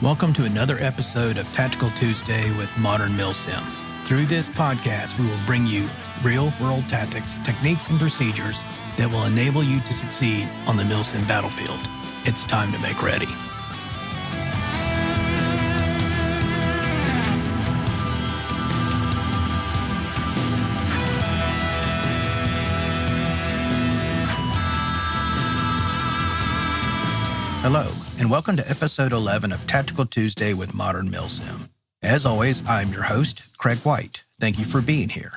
Welcome to another episode of Tactical Tuesday with Modern Milsim. Through this podcast, we will bring you real-world tactics, techniques, and procedures that will enable you to succeed on the Milsim battlefield. It's time to make ready. Hello, and welcome to episode 11 of Tactical Tuesday with Modern Milsim. As always, I'm your host, Craig White. Thank you for being here.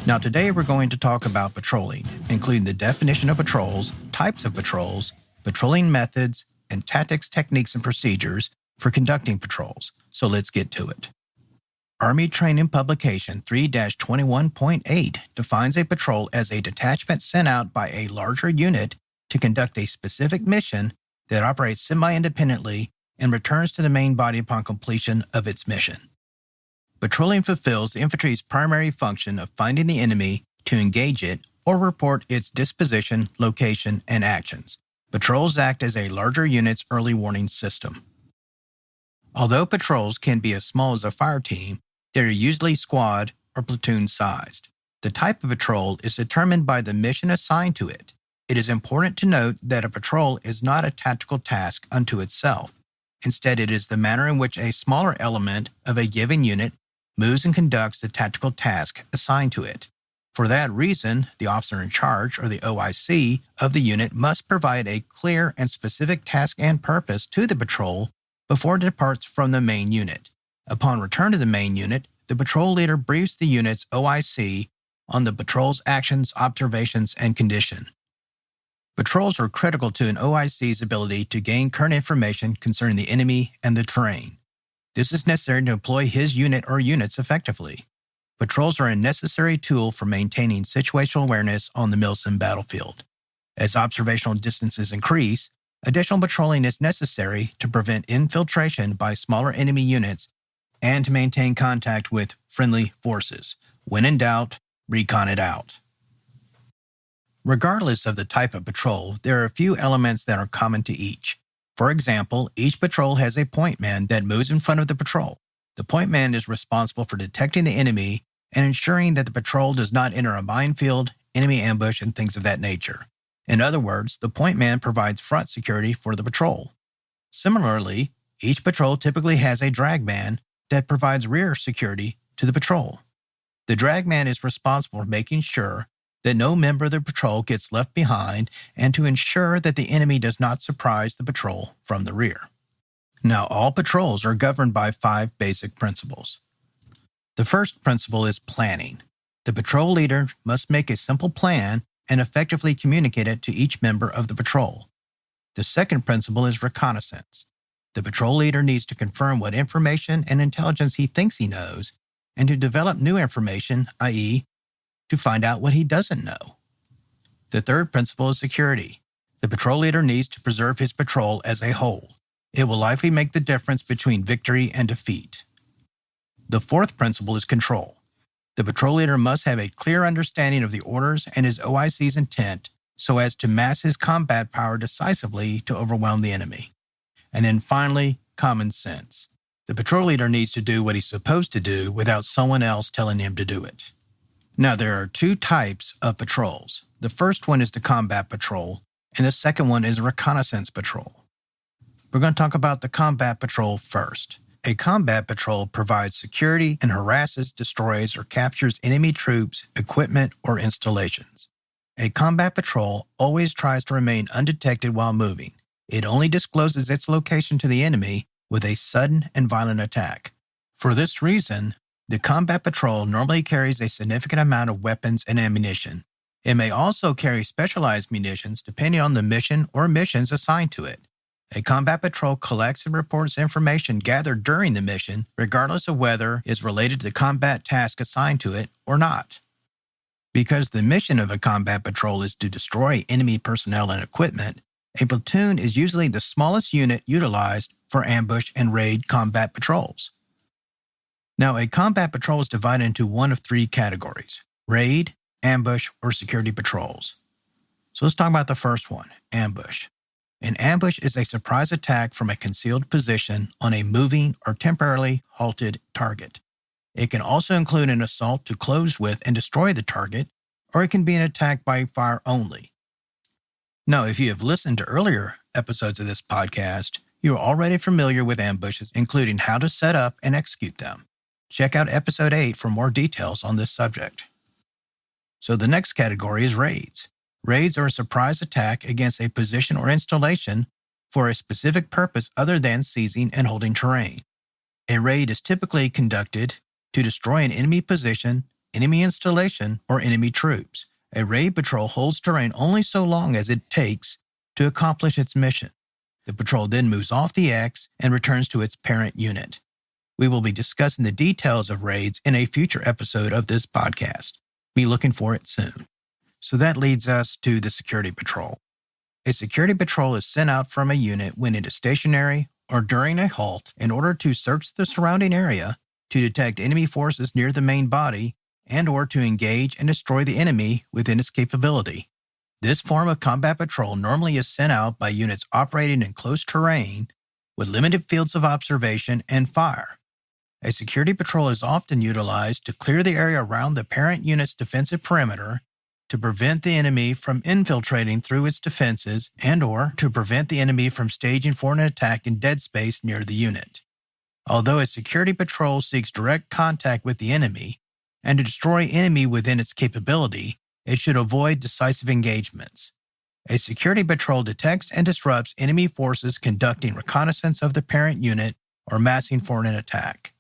Now today we're going to talk about patrolling, including the definition of patrols, types of patrols, patrolling methods, and tactics, techniques, and procedures for conducting patrols. So let's get to it. Army Training Publication 3-21.8 defines a patrol as a detachment sent out by a larger unit to conduct a specific mission that operates semi-independently and returns to the main body upon completion of its mission. Patrolling fulfills the infantry's primary function of finding the enemy to engage it or report its disposition, location, and actions. Patrols act as a larger unit's early warning system. Although patrols can be as small as a fire team, they are usually squad or platoon sized. The type of patrol is determined by the mission assigned to it. It is important to note that a patrol is not a tactical task unto itself. Instead, it is the manner in which a smaller element of a given unit moves and conducts the tactical task assigned to it. For that reason, the officer in charge, or the OIC, of the unit must provide a clear and specific task and purpose to the patrol before it departs from the main unit. Upon return to the main unit, the patrol leader briefs the unit's OIC on the patrol's actions, observations, and condition. Patrols are critical to an OIC's ability to gain current information concerning the enemy and the terrain. This is necessary to employ his unit or units effectively. Patrols are a necessary tool for maintaining situational awareness on the Milsim battlefield. As observational distances increase, additional patrolling is necessary to prevent infiltration by smaller enemy units and to maintain contact with friendly forces. When in doubt, recon it out. Regardless of the type of patrol, there are a few elements that are common to each. For example, each patrol has a point man that moves in front of the patrol. The point man is responsible for detecting the enemy and ensuring that the patrol does not enter a minefield, enemy ambush, and things of that nature. In other words, the point man provides front security for the patrol. Similarly, each patrol typically has a drag man that provides rear security to the patrol. The drag man is responsible for making sure that no member of the patrol gets left behind and to ensure that the enemy does not surprise the patrol from the rear. Now, all patrols are governed by 5 basic principles. The first principle is planning. The patrol leader must make a simple plan and effectively communicate it to each member of the patrol. The second principle is reconnaissance. The patrol leader needs to confirm what information and intelligence he thinks he knows and to develop new information, i.e., to find out what he doesn't know. The third principle is security. The patrol leader needs to preserve his patrol as a whole. It will likely make the difference between victory and defeat. The fourth principle is control. The patrol leader must have a clear understanding of the orders and his OIC's intent so as to mass his combat power decisively to overwhelm the enemy. And then finally, common sense. The patrol leader needs to do what he's supposed to do without someone else telling him to do it. Now, there are 2 types of patrols. The first one is the combat patrol, and the second one is a reconnaissance patrol. We're going to talk about the combat patrol first. A combat patrol provides security and harasses, destroys, or captures enemy troops, equipment, or installations. A combat patrol always tries to remain undetected while moving. It only discloses its location to the enemy with a sudden and violent attack. For this reason, the combat patrol normally carries a significant amount of weapons and ammunition. It may also carry specialized munitions depending on the mission or missions assigned to it. A combat patrol collects and reports information gathered during the mission, regardless of whether it's related to the combat task assigned to it or not. Because the mission of a combat patrol is to destroy enemy personnel and equipment, a platoon is usually the smallest unit utilized for ambush and raid combat patrols. Now, a combat patrol is divided into one of 3 categories: raid, ambush, or security patrols. So let's talk about the first one, ambush. An ambush is a surprise attack from a concealed position on a moving or temporarily halted target. It can also include an assault to close with and destroy the target, or it can be an attack by fire only. Now, if you have listened to earlier episodes of this podcast, you are already familiar with ambushes, including how to set up and execute them. Check out episode 8 for more details on this subject. So the next category is raids. Raids are a surprise attack against a position or installation for a specific purpose other than seizing and holding terrain. A raid is typically conducted to destroy an enemy position, enemy installation, or enemy troops. A raid patrol holds terrain only so long as it takes to accomplish its mission. The patrol then moves off the X and returns to its parent unit. We will be discussing the details of raids in a future episode of this podcast. Be looking for it soon. So that leads us to the security patrol. A security patrol is sent out from a unit when it is stationary or during a halt in order to search the surrounding area, to detect enemy forces near the main body, and or to engage and destroy the enemy within its capability. This form of combat patrol normally is sent out by units operating in close terrain with limited fields of observation and fire. A security patrol is often utilized to clear the area around the parent unit's defensive perimeter, to prevent the enemy from infiltrating through its defenses, and or to prevent the enemy from staging for an attack in dead space near the unit. Although a security patrol seeks direct contact with the enemy and to destroy enemy within its capability, it should avoid decisive engagements. A security patrol detects and disrupts enemy forces conducting reconnaissance of the parent unit or massing for an attack.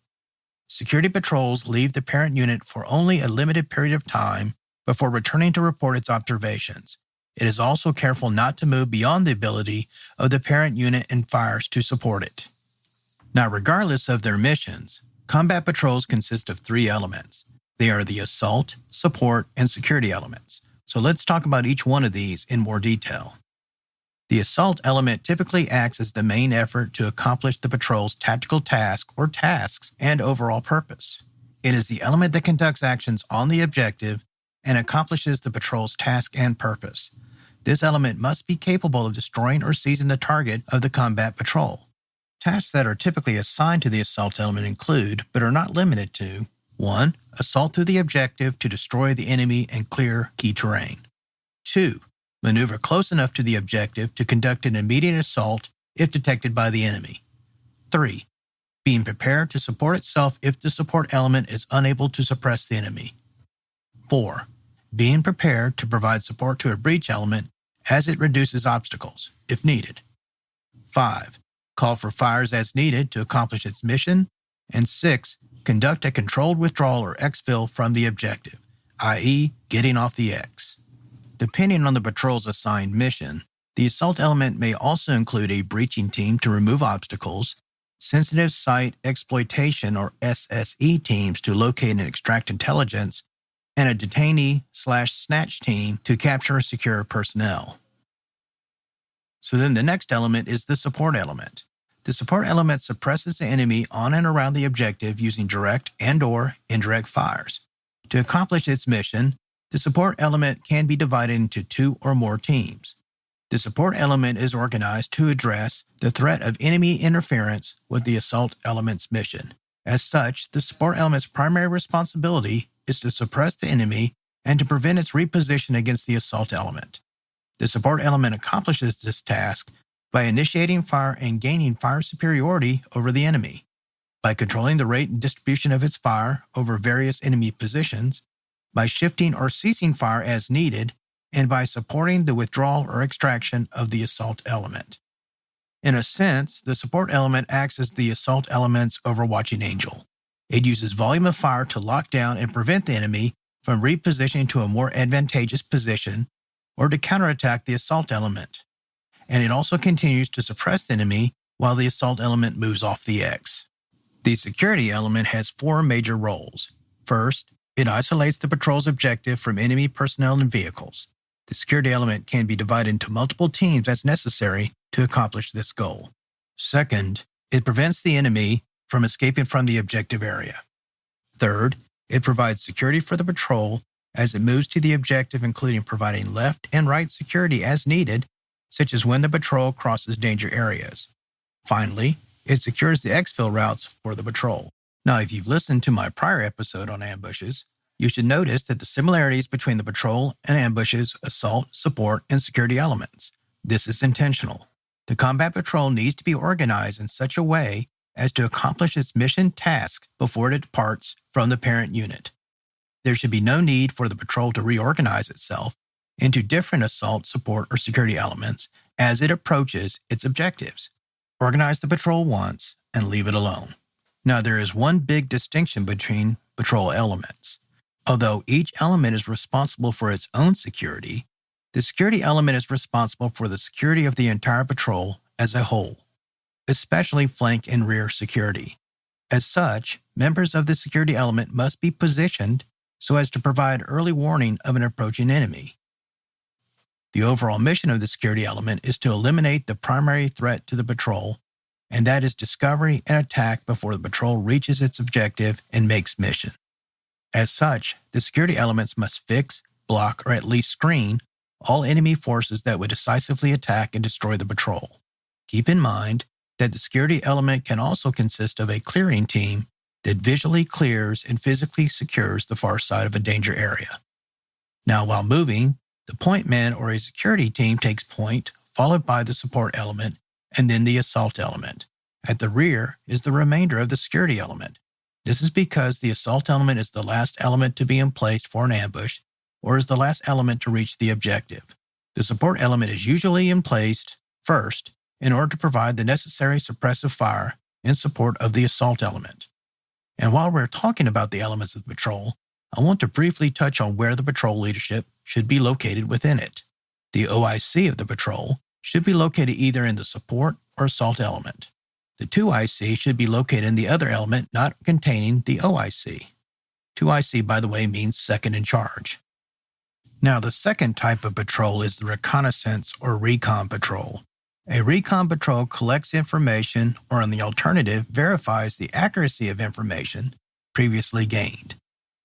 Security patrols leave the parent unit for only a limited period of time before returning to report its observations. It is also careful not to move beyond the ability of the parent unit and fires to support it. Now, regardless of their missions, combat patrols consist of 3 elements. They are the assault, support, and security elements. So let's talk about each one of these in more detail. The assault element typically acts as the main effort to accomplish the patrol's tactical task or tasks and overall purpose. It is the element that conducts actions on the objective and accomplishes the patrol's task and purpose. This element must be capable of destroying or seizing the target of the combat patrol. Tasks that are typically assigned to the assault element include, but are not limited to, 1. Assault through the objective to destroy the enemy and clear key terrain. 2. Maneuver close enough to the objective to conduct an immediate assault if detected by the enemy. 3. Being prepared to support itself if the support element is unable to suppress the enemy. 4. Being prepared to provide support to a breach element as it reduces obstacles, if needed. 5. Call for fires as needed to accomplish its mission. And 6. Conduct a controlled withdrawal or exfil from the objective, i.e., getting off the X. Depending on the patrol's assigned mission, the assault element may also include a breaching team to remove obstacles, sensitive site exploitation or SSE teams to locate and extract intelligence, and a detainee/snatch team to capture and secure personnel. So then the next element is the support element. The support element suppresses the enemy on and around the objective using direct and/or indirect fires. To accomplish its mission, the support element can be divided into 2 or more teams. The support element is organized to address the threat of enemy interference with the assault element's mission. As such, the support element's primary responsibility is to suppress the enemy and to prevent its reposition against the assault element. The support element accomplishes this task by initiating fire and gaining fire superiority over the enemy, by controlling the rate and distribution of its fire over various enemy positions, by shifting or ceasing fire as needed, and by supporting the withdrawal or extraction of the assault element. In a sense, the support element acts as the assault element's overwatching angel. It uses volume of fire to lock down and prevent the enemy from repositioning to a more advantageous position or to counterattack the assault element. And it also continues to suppress the enemy while the assault element moves off the X. The security element has 4 major roles. First, it isolates the patrol's objective from enemy personnel and vehicles. The security element can be divided into multiple teams as necessary to accomplish this goal. Second, it prevents the enemy from escaping from the objective area. Third, it provides security for the patrol as it moves to the objective, including providing left and right security as needed such as when the patrol crosses danger areas. Finally, it secures the exfil routes for the patrol. Now, if you've listened to my prior episode on ambushes, you should notice that the similarities between the patrol and ambushes, assault, support, and security elements. This is intentional. The combat patrol needs to be organized in such a way as to accomplish its mission tasks before it departs from the parent unit. There should be no need for the patrol to reorganize itself into different assault, support, or security elements as it approaches its objectives. Organize the patrol once and leave it alone. Now, there is one big distinction between patrol elements. Although each element is responsible for its own security, the security element is responsible for the security of the entire patrol as a whole, especially flank and rear security. As such, members of the security element must be positioned so as to provide early warning of an approaching enemy. The overall mission of the security element is to eliminate the primary threat to the patrol, and that is discovery and attack before the patrol reaches its objective and makes mission. As such, the security elements must fix, block, or at least screen all enemy forces that would decisively attack and destroy the patrol. Keep in mind that the security element can also consist of a clearing team that visually clears and physically secures the far side of a danger area. Now, while moving, the point man or a security team takes point, followed by the support element, and then the assault element. At the rear is the remainder of the security element. This is because the assault element is the last element to be in place for an ambush, or is the last element to reach the objective. The support element is usually in place first in order to provide the necessary suppressive fire in support of the assault element. And while we're talking about the elements of the patrol, I want to briefly touch on where the patrol leadership should be located within it. The OIC of the patrol should be located either in the support or assault element. The 2IC should be located in the other element not containing the OIC. 2IC, by the way, means second in charge. Now, the second type of patrol is the reconnaissance or recon patrol. A recon patrol collects information or, on the alternative, verifies the accuracy of information previously gained.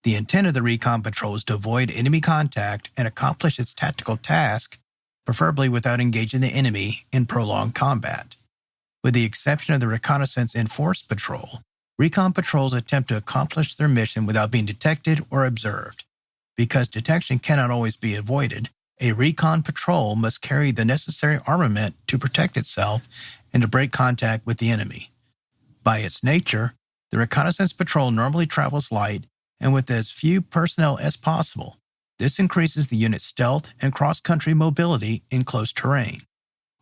The intent of the recon patrol is to avoid enemy contact and accomplish its tactical task, preferably without engaging the enemy in prolonged combat. With the exception of the reconnaissance enforced patrol, recon patrols attempt to accomplish their mission without being detected or observed. Because detection cannot always be avoided, a recon patrol must carry the necessary armament to protect itself and to break contact with the enemy. By its nature, the reconnaissance patrol normally travels light and with as few personnel as possible. This increases the unit's stealth and cross-country mobility in close terrain.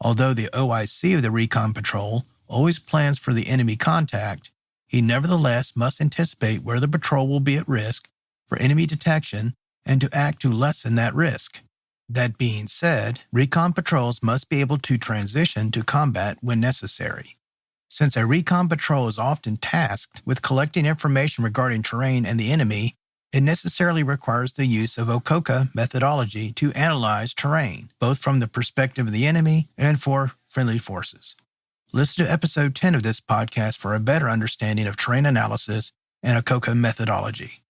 Although the OIC of the recon patrol always plans for the enemy contact, he nevertheless must anticipate where the patrol will be at risk for enemy detection and to act to lessen that risk. That being said, recon patrols must be able to transition to combat when necessary. Since a recon patrol is often tasked with collecting information regarding terrain and the enemy, it necessarily requires the use of OCOCA methodology to analyze terrain, both from the perspective of the enemy and for friendly forces. Listen to episode 10 of this podcast for a better understanding of terrain analysis and OCOCA methodology.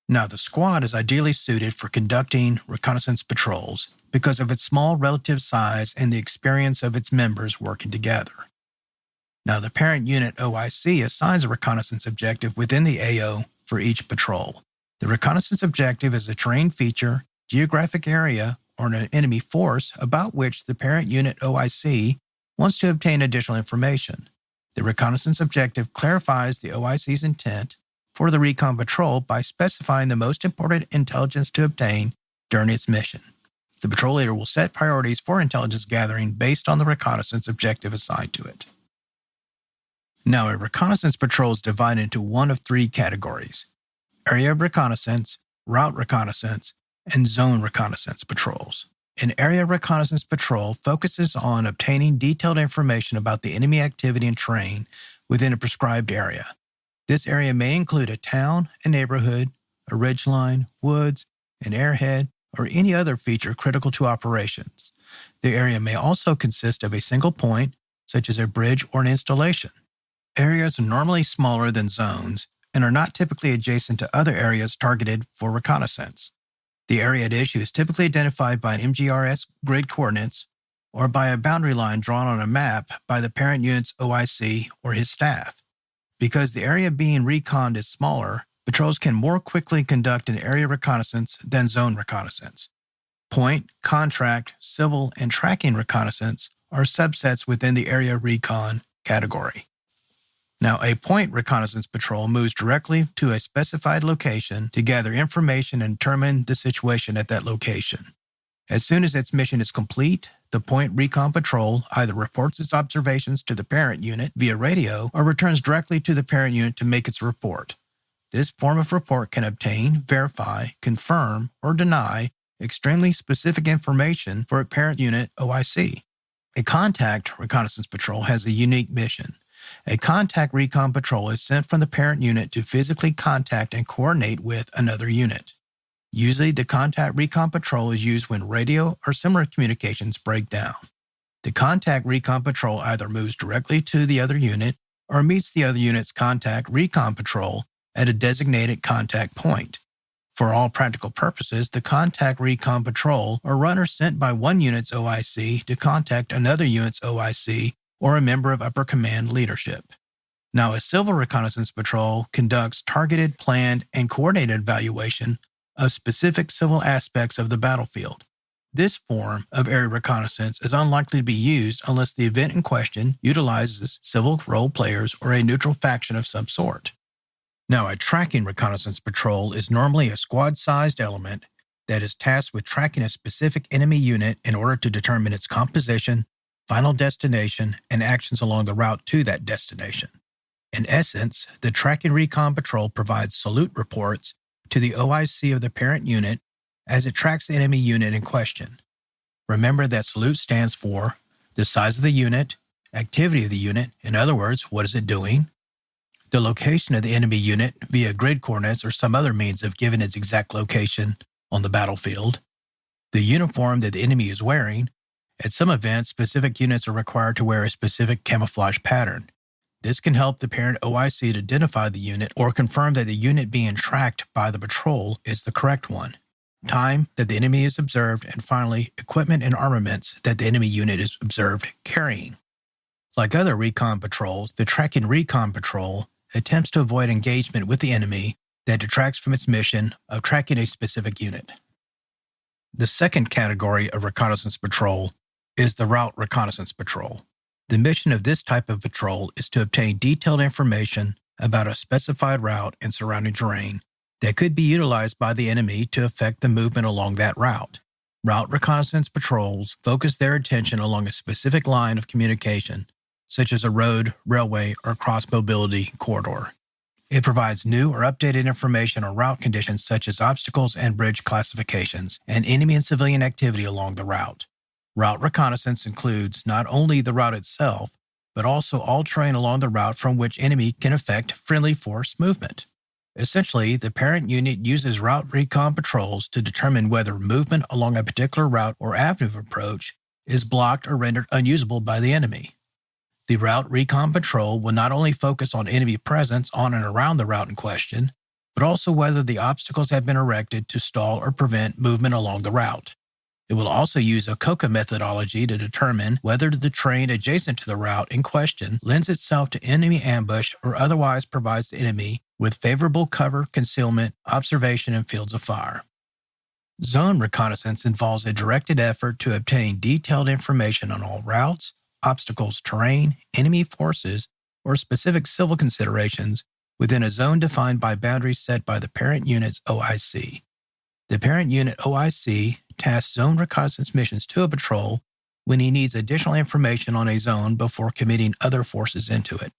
Now, the squad is ideally suited for conducting reconnaissance patrols because of its small relative size and the experience of its members working together. Now, the parent unit OIC assigns a reconnaissance objective within the AO for each patrol. The reconnaissance objective is a terrain feature, geographic area, or an enemy force about which the parent unit OIC wants to obtain additional information. The reconnaissance objective clarifies the OIC's intent for the recon patrol by specifying the most important intelligence to obtain during its mission. The patrol leader will set priorities for intelligence gathering based on the reconnaissance objective assigned to it. Now, a reconnaissance patrol is divided into one of three categories: area reconnaissance, route reconnaissance, and zone reconnaissance patrols. An area reconnaissance patrol focuses on obtaining detailed information about the enemy activity and terrain within a prescribed area. This area may include a town, a neighborhood, a ridgeline, woods, an airhead, or any other feature critical to operations. The area may also consist of a single point, such as a bridge or an installation. Areas are normally smaller than zones and are not typically adjacent to other areas targeted for reconnaissance. The area at issue is typically identified by an MGRS grid coordinates or by a boundary line drawn on a map by the parent unit's OIC or his staff. Because the area being reconned is smaller, patrols can more quickly conduct an area reconnaissance than zone reconnaissance. Point, contract, civil, and tracking reconnaissance are subsets within the area recon category. Now, a point reconnaissance patrol moves directly to a specified location to gather information and determine the situation at that location. As soon as its mission is complete, the point recon patrol either reports its observations to the parent unit via radio or returns directly to the parent unit to make its report. This form of report can obtain, verify, confirm, or deny extremely specific information for a parent unit OIC. A contact reconnaissance patrol has a unique mission. A contact recon patrol is sent from the parent unit to physically contact and coordinate with another unit. Usually, the contact recon patrol is used when radio or similar communications break down. The contact recon patrol either moves directly to the other unit or meets the other unit's contact recon patrol at a designated contact point. For all practical purposes, the contact recon patrol are runners sent by one unit's OIC to contact another unit's OIC or a member of upper command leadership. Now, a civil reconnaissance patrol conducts targeted, planned, and coordinated evaluation of specific civil aspects of the battlefield. This form of area reconnaissance is unlikely to be used unless the event in question utilizes civil role players or a neutral faction of some sort. Now, a tracking reconnaissance patrol is normally a squad-sized element that is tasked with tracking a specific enemy unit in order to determine its composition, final destination, and actions along the route to that destination. In essence, the tracking recon patrol provides salute reports to the OIC of the parent unit as it tracks the enemy unit in question. Remember that salute stands for the size of the unit, activity of the unit, in other words, what is it doing, the location of the enemy unit via grid coordinates or some other means of giving its exact location on the battlefield, the uniform that the enemy is wearing. At some events, specific units are required to wear a specific camouflage pattern. This can help the parent OIC to identify the unit or confirm that the unit being tracked by the patrol is the correct one, time that the enemy is observed, and finally, equipment and armaments that the enemy unit is observed carrying. Like other recon patrols, the tracking recon patrol attempts to avoid engagement with the enemy that detracts from its mission of tracking a specific unit. The second category of reconnaissance patrol is the route reconnaissance patrol. The mission of this type of patrol is to obtain detailed information about a specified route and surrounding terrain that could be utilized by the enemy to affect the movement along that route. Route reconnaissance patrols focus their attention along a specific line of communication, such as a road, railway, or cross-mobility corridor. It provides new or updated information on route conditions such as obstacles and bridge classifications, and enemy and civilian activity along the route. Route reconnaissance includes not only the route itself, but also all terrain along the route from which enemy can affect friendly force movement. Essentially, the parent unit uses route recon patrols to determine whether movement along a particular route or avenue of approach is blocked or rendered unusable by the enemy. The route recon patrol will not only focus on enemy presence on and around the route in question, but also whether the obstacles have been erected to stall or prevent movement along the route. It will also use a COCA methodology to determine whether the terrain adjacent to the route in question lends itself to enemy ambush or otherwise provides the enemy with favorable cover, concealment, observation, and fields of fire. Zone reconnaissance involves a directed effort to obtain detailed information on all routes, obstacles, terrain, enemy forces, or specific civil considerations within a zone defined by boundaries set by the parent unit's OIC. The parent unit OIC tasks zone reconnaissance missions to a patrol when he needs additional information on a zone before committing other forces into it.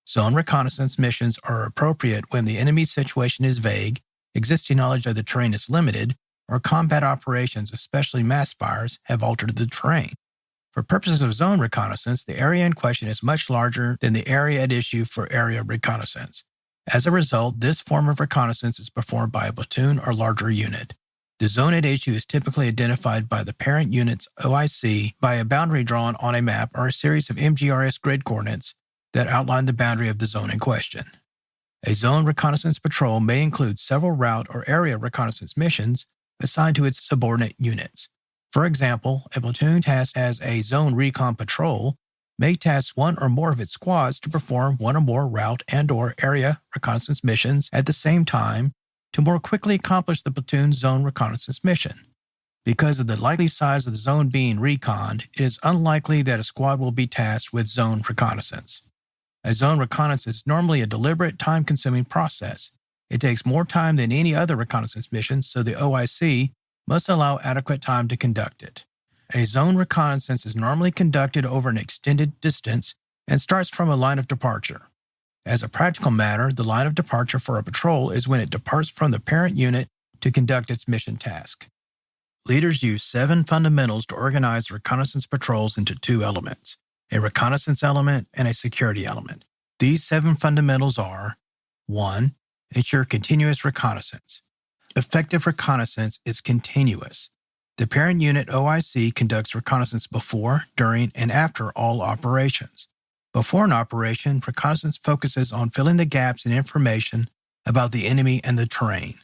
Zone reconnaissance missions are appropriate when the enemy situation is vague, existing knowledge of the terrain is limited, or combat operations, especially mass fires, have altered the terrain. For purposes of zone reconnaissance, the area in question is much larger than the area at issue for area reconnaissance. As a result, this form of reconnaissance is performed by a platoon or larger unit. The zone at issue is typically identified by the parent unit's OIC by a boundary drawn on a map or a series of MGRS grid coordinates that outline the boundary of the zone in question. A zone reconnaissance patrol may include several route or area reconnaissance missions assigned to its subordinate units. For example, a platoon tasked as a zone recon patrol may task one or more of its squads to perform one or more route and/or area reconnaissance missions at the same time to more quickly accomplish the platoon's zone reconnaissance mission. Because of the likely size of the zone being reconned, it is unlikely that a squad will be tasked with zone reconnaissance. A zone reconnaissance is normally a deliberate, time-consuming process. It takes more time than any other reconnaissance mission, so the OIC must allow adequate time to conduct it. A zone reconnaissance is normally conducted over an extended distance and starts from a line of departure. As a practical matter, the line of departure for a patrol is when it departs from the parent unit to conduct its mission task. Leaders use 7 fundamentals to organize reconnaissance patrols into 2 elements, a reconnaissance element and a security element. These 7 fundamentals are: 1. Ensure continuous reconnaissance. Effective reconnaissance is continuous. The parent unit OIC conducts reconnaissance before, during, and after all operations. Before an operation, reconnaissance focuses on filling the gaps in information about the enemy and the terrain.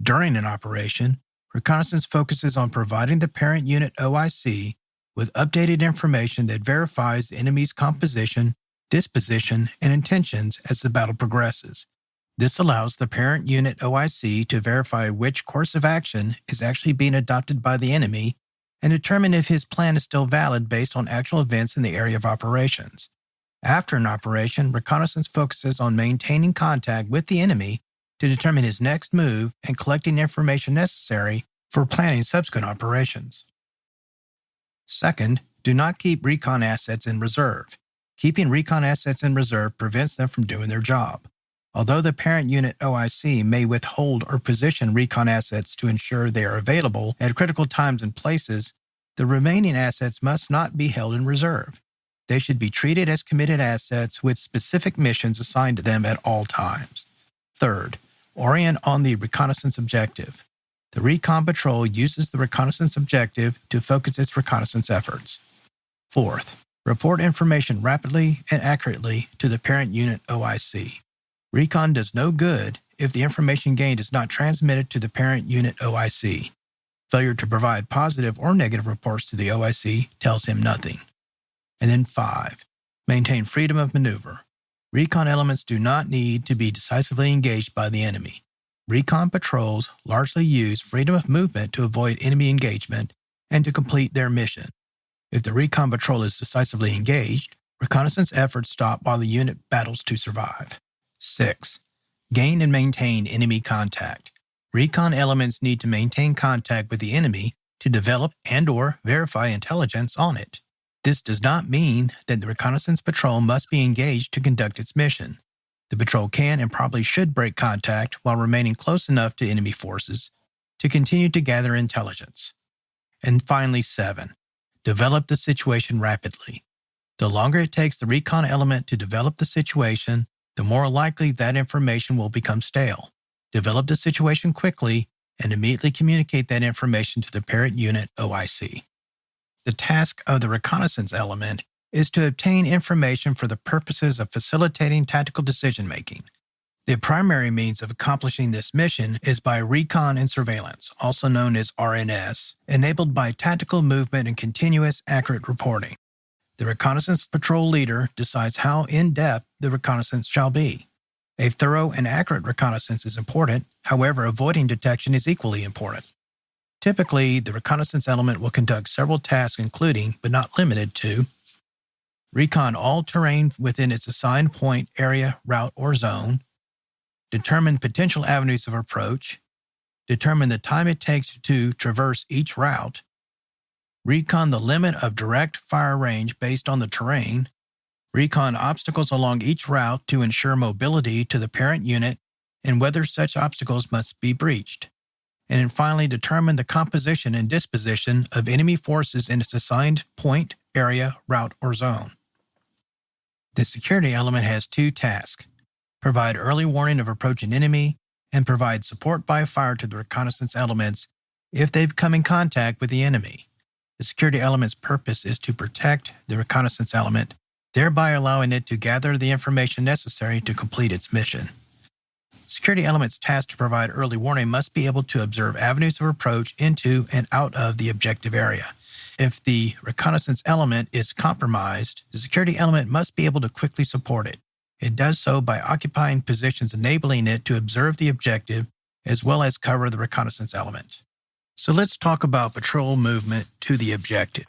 During an operation, reconnaissance focuses on providing the parent unit OIC with updated information that verifies the enemy's composition, disposition, and intentions as the battle progresses. This allows the parent unit OIC to verify which course of action is actually being adopted by the enemy and determine if his plan is still valid based on actual events in the area of operations. After an operation, reconnaissance focuses on maintaining contact with the enemy to determine his next move and collecting information necessary for planning subsequent operations. Second, do not keep recon assets in reserve. Keeping recon assets in reserve prevents them from doing their job. Although the parent unit OIC may withhold or position recon assets to ensure they are available at critical times and places, the remaining assets must not be held in reserve. They should be treated as committed assets with specific missions assigned to them at all times. Third, orient on the reconnaissance objective. The Recon Patrol uses the reconnaissance objective to focus its reconnaissance efforts. Fourth, report information rapidly and accurately to the parent unit OIC. Recon does no good if the information gained is not transmitted to the parent unit OIC. Failure to provide positive or negative reports to the OIC tells him nothing. And then 5, maintain freedom of maneuver. Recon elements do not need to be decisively engaged by the enemy. Recon patrols largely use freedom of movement to avoid enemy engagement and to complete their mission. If the Recon patrol is decisively engaged, reconnaissance efforts stop while the unit battles to survive. 6. Gain and maintain enemy contact. Recon elements need to maintain contact with the enemy to develop and/or verify intelligence on it. This does not mean that the reconnaissance patrol must be engaged to conduct its mission. The patrol can and probably should break contact while remaining close enough to enemy forces to continue to gather intelligence. And finally, 7. Develop the situation rapidly. The longer it takes the recon element to develop the situation, the more likely that information will become stale. Develop the situation quickly and immediately communicate that information to the parent unit OIC. The task of the reconnaissance element is to obtain information for the purposes of facilitating tactical decision-making. The primary means of accomplishing this mission is by recon and surveillance, also known as RNS, enabled by tactical movement and continuous, accurate reporting. The reconnaissance patrol leader decides how in-depth the reconnaissance shall be. A thorough and accurate reconnaissance is important, however, avoiding detection is equally important. Typically, the reconnaissance element will conduct several tasks including, but not limited to, recon all terrain within its assigned point, area, route, or zone, determine potential avenues of approach, determine the time it takes to traverse each route, recon the limit of direct fire range based on the terrain, recon obstacles along each route to ensure mobility to the parent unit and whether such obstacles must be breached, and then finally determine the composition and disposition of enemy forces in its assigned point, area, route, or zone. The security element has 2 tasks: provide early warning of approaching enemy and provide support by fire to the reconnaissance elements if they come in contact with the enemy. The security element's purpose is to protect the reconnaissance element, thereby allowing it to gather the information necessary to complete its mission. Security elements tasked to provide early warning must be able to observe avenues of approach into and out of the objective area. If the reconnaissance element is compromised, the security element must be able to quickly support it. It does so by occupying positions enabling it to observe the objective as well as cover the reconnaissance element. So let's talk about patrol movement to the objective.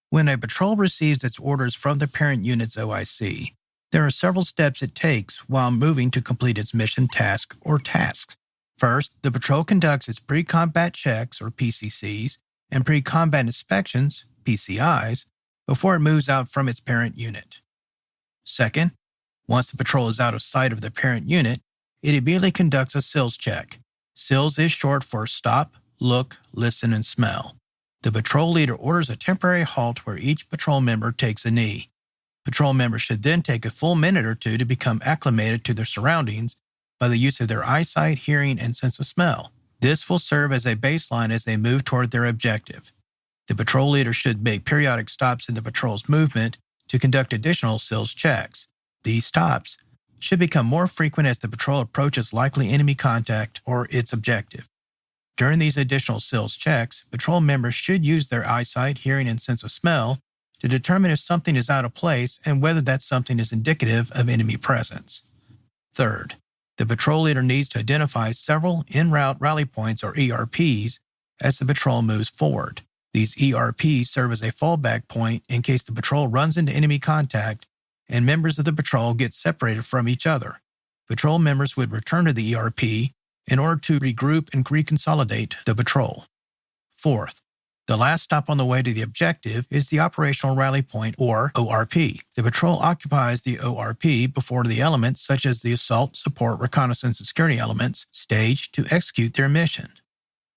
When a patrol receives its orders from the parent unit's OIC, there are several steps it takes while moving to complete its mission, task, or tasks. First, the patrol conducts its pre-combat checks, or PCCs, and pre-combat inspections, PCIs, before it moves out from its parent unit. Second, once the patrol is out of sight of the parent unit, it immediately conducts a SILS check. SILS is short for Stop, Look, Listen, and Smell. The patrol leader orders a temporary halt where each patrol member takes a knee. Patrol members should then take a full minute or two to become acclimated to their surroundings by the use of their eyesight, hearing, and sense of smell. This will serve as a baseline as they move toward their objective. The patrol leader should make periodic stops in the patrol's movement to conduct additional SILS checks. These stops should become more frequent as the patrol approaches likely enemy contact or its objective. During these additional SILS checks, patrol members should use their eyesight, hearing, and sense of smell to determine if something is out of place and whether that something is indicative of enemy presence. Third, the patrol leader needs to identify several en route rally points, or ERPs, as the patrol moves forward. These ERPs serve as a fallback point in case the patrol runs into enemy contact and members of the patrol get separated from each other. Patrol members would return to the ERP in order to regroup and reconsolidate the patrol. Fourth, the last stop on the way to the objective is the Operational Rally Point, or ORP. The patrol occupies the ORP before the elements such as the assault, support, reconnaissance, and security elements stage to execute their mission.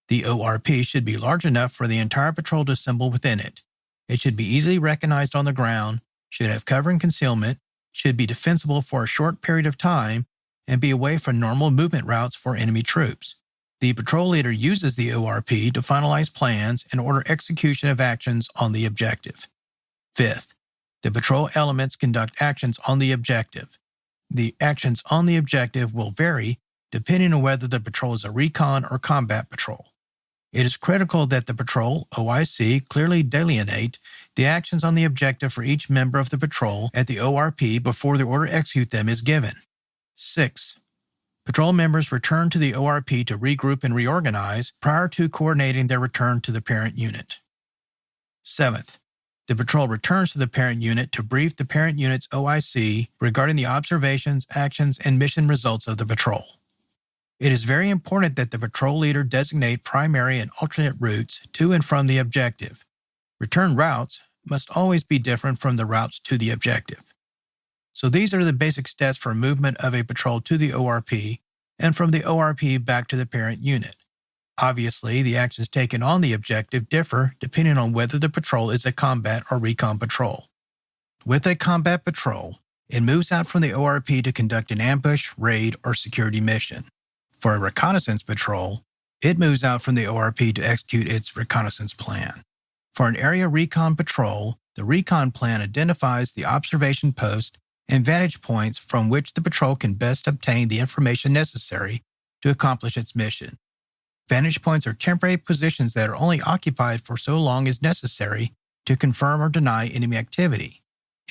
The ORP should be large enough for the entire patrol to assemble within it. It should be easily recognized on the ground, should have cover and concealment, should be defensible for a short period of time, and be away from normal movement routes for enemy troops. The patrol leader uses the ORP to finalize plans and order execution of actions on the objective. Fifth, the patrol elements conduct actions on the objective. The actions on the objective will vary depending on whether the patrol is a recon or combat patrol. It is critical that the patrol OIC clearly delineate the actions on the objective for each member of the patrol at the ORP before the order to execute them is given. 6. Patrol members return to the ORP to regroup and reorganize prior to coordinating their return to the parent unit. 7th, the patrol returns to the parent unit to brief the parent unit's OIC regarding the observations, actions, and mission results of the patrol. It is very important that the patrol leader designate primary and alternate routes to and from the objective. Return routes must always be different from the routes to the objective. So these are the basic steps for movement of a patrol to the ORP and from the ORP back to the parent unit. Obviously, the actions taken on the objective differ depending on whether the patrol is a combat or recon patrol. With a combat patrol, it moves out from the ORP to conduct an ambush, raid, or security mission. For a reconnaissance patrol, it moves out from the ORP to execute its reconnaissance plan. For an area recon patrol, the recon plan identifies the observation post and vantage points from which the patrol can best obtain the information necessary to accomplish its mission. Vantage points are temporary positions that are only occupied for so long as necessary to confirm or deny enemy activity.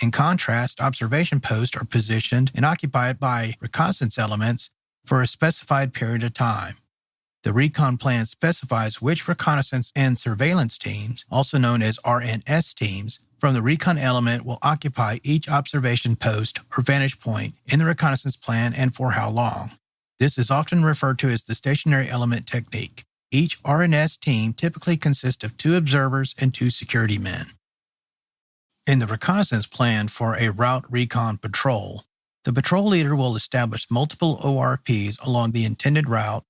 In contrast, observation posts are positioned and occupied by reconnaissance elements for a specified period of time. The recon plan specifies which reconnaissance and surveillance teams, also known as RNS teams, from the recon element will occupy each observation post or vantage point in the reconnaissance plan and for how long. This is often referred to as the stationary element technique. Each RNS team typically consists of 2 observers and 2 security men. In the reconnaissance plan for a route recon patrol, the patrol leader will establish multiple ORPs along the intended route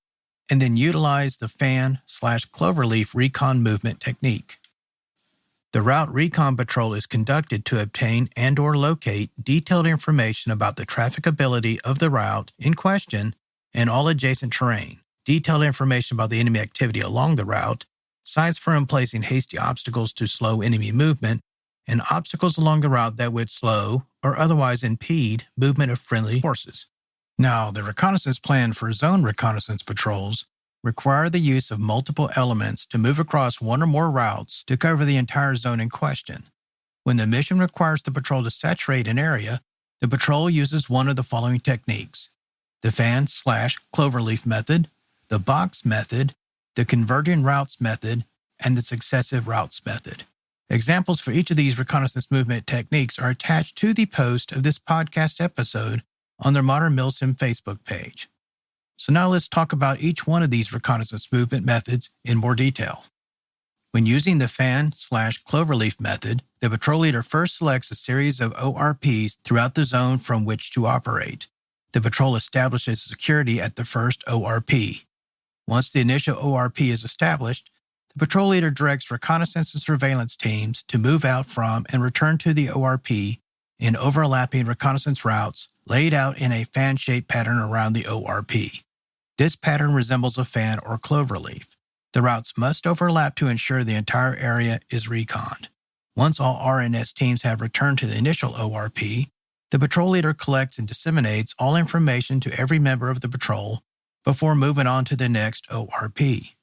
and then utilize the fan/Cloverleaf recon movement technique. The route recon patrol is conducted to obtain and/or locate detailed information about the trafficability of the route in question and all adjacent terrain, detailed information about the enemy activity along the route, signs for placing hasty obstacles to slow enemy movement, and obstacles along the route that would slow or otherwise impede movement of friendly forces. Now, the reconnaissance plan for zone reconnaissance patrols require the use of multiple elements to move across one or more routes to cover the entire zone in question. When the mission requires the patrol to saturate an area, the patrol uses one of the following techniques: the fan/Cloverleaf method, the box method, the Converging routes method, and the Successive routes method. Examples for each of these reconnaissance movement techniques are attached to the post of this podcast episode on their Modern Milsim Facebook page. So now let's talk about each one of these reconnaissance movement methods in more detail. When using the fan/Cloverleaf method, the patrol leader first selects a series of ORPs throughout the zone from which to operate. The patrol establishes security at the first ORP. Once the initial ORP is established, the patrol leader directs reconnaissance and surveillance teams to move out from and return to the ORP in overlapping reconnaissance routes laid out in a fan-shaped pattern around the ORP. This pattern resembles a fan or cloverleaf. The routes must overlap to ensure the entire area is reconned. Once all RNS teams have returned to the initial ORP, the patrol leader collects and disseminates all information to every member of the patrol before moving on to the next ORP.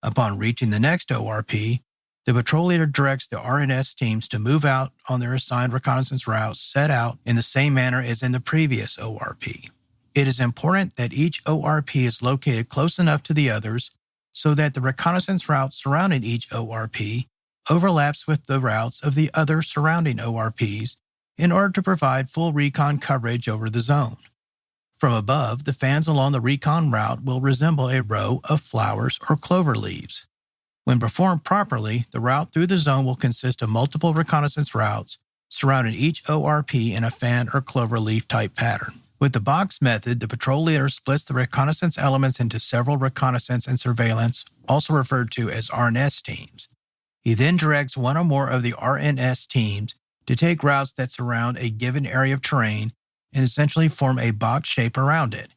Upon reaching the next ORP, the patrol leader directs the RNS teams to move out on their assigned reconnaissance routes set out in the same manner as in the previous ORP. It is important that each ORP is located close enough to the others so that the reconnaissance route surrounding each ORP overlaps with the routes of the other surrounding ORPs in order to provide full recon coverage over the zone. From above, the fans along the recon route will resemble a row of flowers or clover leaves. When performed properly, the route through the zone will consist of multiple reconnaissance routes surrounding each ORP in a fan or clover leaf type pattern. With the box method, the patrol leader splits the reconnaissance elements into several reconnaissance and surveillance, also referred to as RNS teams. He then directs one or more of the RNS teams to take routes that surround a given area of terrain and essentially form a box shape around it.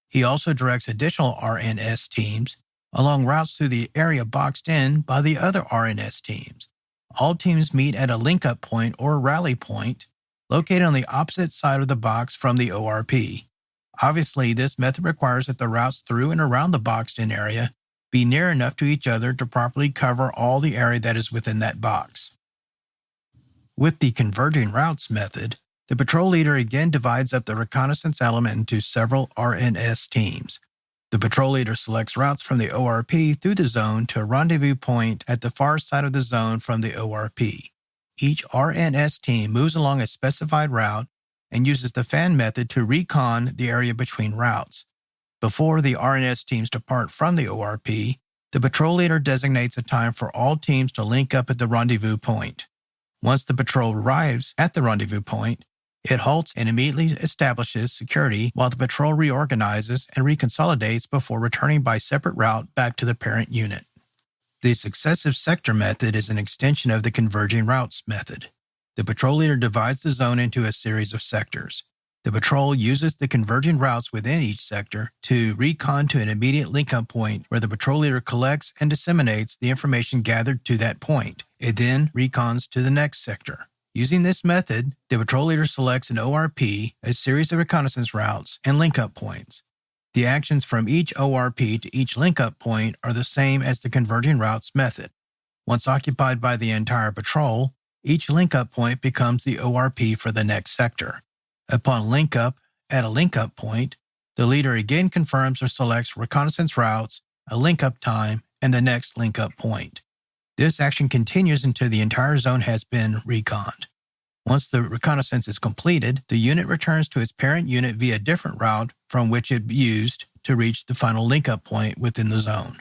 He also directs additional RNS teams along routes through the area boxed in by the other RNS teams. All teams meet at a link-up point or rally point located on the opposite side of the box from the ORP. Obviously, this method requires that the routes through and around the boxed-in area be near enough to each other to properly cover all the area that is within that box. With the Converging routes method, the patrol leader again divides up the reconnaissance element into several RNS teams. The patrol leader selects routes from the ORP through the zone to a rendezvous point at the far side of the zone from the ORP. Each RNS team moves along a specified route and uses the fan method to recon the area between routes. Before the RNS teams depart from the ORP, the patrol leader designates a time for all teams to link up at the rendezvous point. Once the patrol arrives at the rendezvous point, it halts and immediately establishes security while the patrol reorganizes and reconsolidates before returning by separate route back to the parent unit. The Successive sector method is an extension of the Converging routes method. The patrol leader divides the zone into a series of sectors. The patrol uses the converging routes within each sector to recon to an immediate link-up point where the patrol leader collects and disseminates the information gathered to that point. It then recons to the next sector. Using this method, the patrol leader selects an ORP, a series of reconnaissance routes, and link-up points. The actions from each ORP to each link-up point are the same as the Converging routes method. Once occupied by the entire patrol, each link-up point becomes the ORP for the next sector. Upon link-up at a link-up point, the leader again confirms or selects reconnaissance routes, a link-up time, and the next link-up point. This action continues until the entire zone has been reconned. Once the reconnaissance is completed, the unit returns to its parent unit via a different route from which it used to reach the final link-up point within the zone.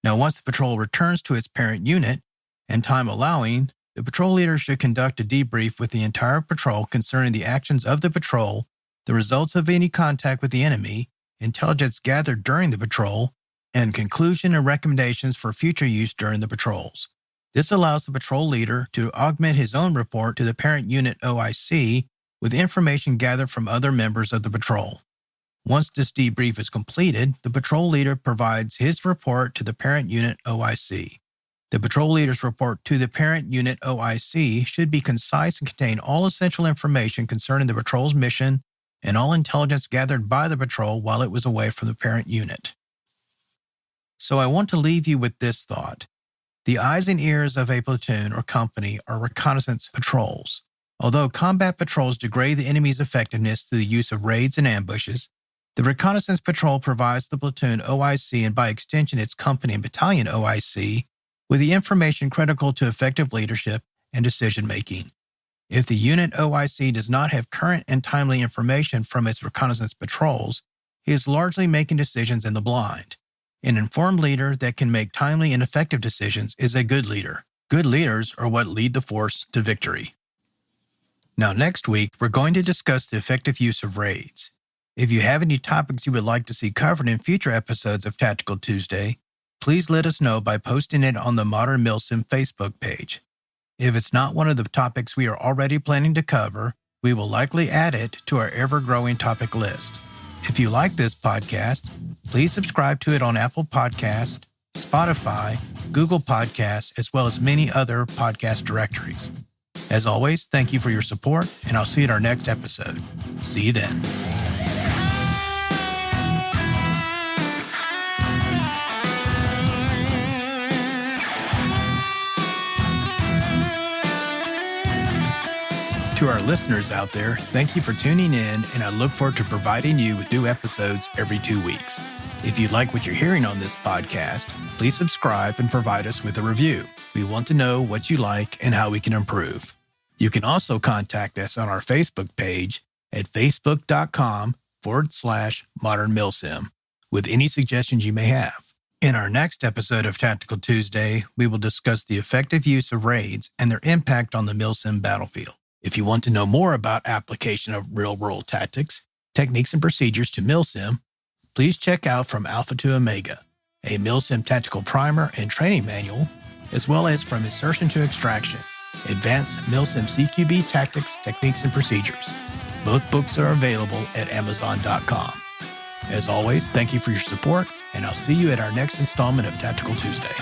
Now, once the patrol returns to its parent unit, and time allowing, the patrol leader should conduct a debrief with the entire patrol concerning the actions of the patrol, the results of any contact with the enemy, intelligence gathered during the patrol, and conclusion and recommendations for future use during the patrols. This allows the patrol leader to augment his own report to the parent unit OIC with information gathered from other members of the patrol. Once this debrief is completed, the patrol leader provides his report to the parent unit OIC. The patrol leader's report to the parent unit OIC should be concise and contain all essential information concerning the patrol's mission and all intelligence gathered by the patrol while it was away from the parent unit. So I want to leave you with this thought. The eyes and ears of a platoon or company are reconnaissance patrols. Although combat patrols degrade the enemy's effectiveness through the use of raids and ambushes, the Reconnaissance Patrol provides the platoon OIC and by extension its company and battalion OIC with the information critical to effective leadership and decision-making. If the unit OIC does not have current and timely information from its reconnaissance patrols, he is largely making decisions in the blind. An informed leader that can make timely and effective decisions is a good leader. Good leaders are what lead the force to victory. Now, next week, we're going to discuss the effective use of raids. If you have any topics you would like to see covered in future episodes of Tactical Tuesday, please let us know by posting it on the Modern Milsim Facebook page. If it's not one of the topics we are already planning to cover, we will likely add it to our ever-growing topic list. If you like this podcast, please subscribe to it on Apple Podcasts, Spotify, Google Podcasts, as well as many other podcast directories. As always, thank you for your support, and I'll see you at our next episode. See you then. To our listeners out there, thank you for tuning in, and I look forward to providing you with new episodes every 2 weeks. If you like what you're hearing on this podcast, please subscribe and provide us with a review. We want to know what you like and how we can improve. You can also contact us on our Facebook page at facebook.com/Modern Milsim with any suggestions you may have. In our next episode of Tactical Tuesday, we will discuss the effective use of raids and their impact on the Milsim battlefield. If you want to know more about application of real-world tactics, techniques, and procedures to Milsim, please check out From Alpha to Omega, a Milsim tactical primer and training manual, as well as From Insertion to Extraction, Advanced Milsim CQB Tactics, Techniques, and Procedures. Both books are available at Amazon.com. As always, thank you for your support, and I'll see you at our next installment of Tactical Tuesday.